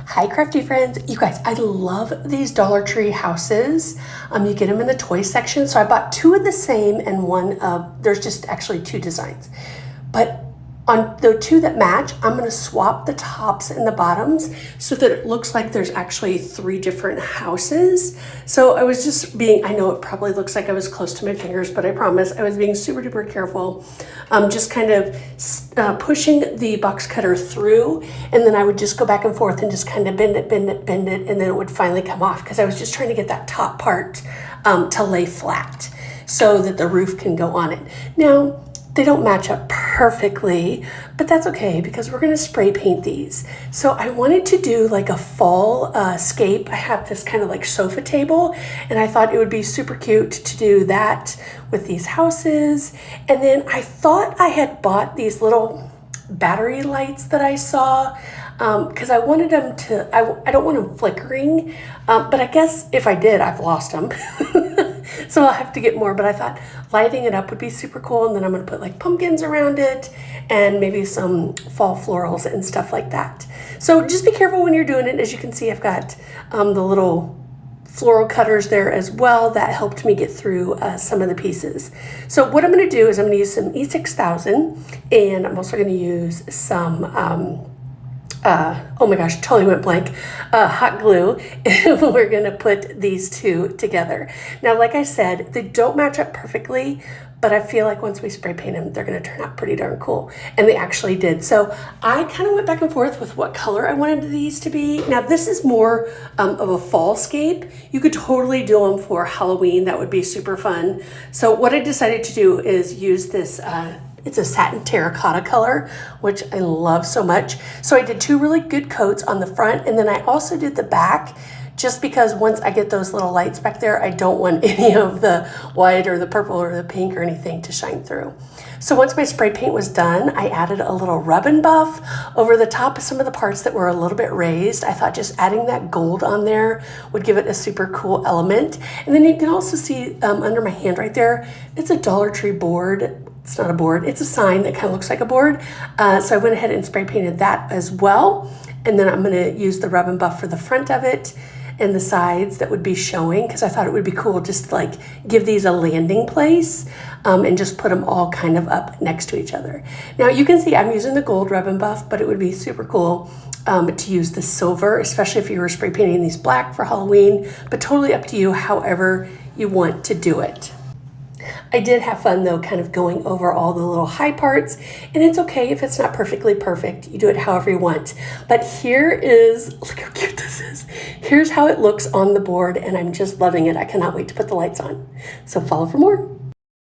Hi crafty friends. You guys, I love these Dollar Tree houses. You get them in the toy section. So I bought two of the same and one of, there's just actually two designs. But on the two that match, I'm gonna swap the tops and the bottoms so that it looks like there's actually three different houses. So I was just being, I know it probably looks like I was close to my fingers, but I promise I was being super duper careful. Just kind of pushing the box cutter through, and then I would just go back and forth and just kind of bend it, and then it would finally come off because I was just trying to get that top part to lay flat so that the roof can go on it. Now, they don't match up perfectly, but that's okay because we're gonna spray paint these. So I wanted to do like a fall scape. I have this kind of like sofa table, and I thought it would be super cute to do that with these houses. And then I thought I had bought these little battery lights that I saw because I wanted them to, I don't want them flickering, but I guess if I did, I've lost them. So I'll have to get more, but I thought lighting it up would be super cool. And then I'm going to put like pumpkins around it and maybe some fall florals and stuff like that. So just be careful when you're doing it. As you can see, I've got the little floral cutters there as well. That helped me get through some of the pieces. So what I'm going to do is I'm going to use some E6000, and I'm also going to use some oh my gosh, totally went blank, hot glue. We're gonna put these two together. Now, like I said, they don't match up perfectly, but I feel like once we spray paint them, they're gonna turn out pretty darn cool. And they actually did. So I kind of went back and forth with what color I wanted these to be. Now, this is more of a fallscape. You could totally do them for Halloween. That would be super fun. So what I decided to do is use this it's a satin terracotta color, which I love so much. So I did two really good coats on the front, and then I also did the back, just because once I get those little lights back there, I don't want any of the white or the purple or the pink or anything to shine through. So once my spray paint was done, I added a little rub and buff over the top of some of the parts that were a little bit raised. I thought just adding that gold on there would give it a super cool element. And then you can also see under my hand right there, it's a Dollar Tree board. It's not a board, it's a sign that kind of looks like a board. So I went ahead and spray painted that as well. And then I'm gonna use the rub and buff for the front of it and the sides that would be showing, because I thought it would be cool just to like give these a landing place and just put them all kind of up next to each other. Now you can see I'm using the gold rub and buff, but it would be super cool to use the silver, especially if you were spray painting these black for Halloween, but totally up to you however you want to do it. I did have fun though, kind of going over all the little high parts, and it's okay if it's not perfectly perfect. You do it however you want. But here is, look how cute this is. Here's how it looks on the board, and I'm just loving it. I cannot wait to put the lights on. So follow for more.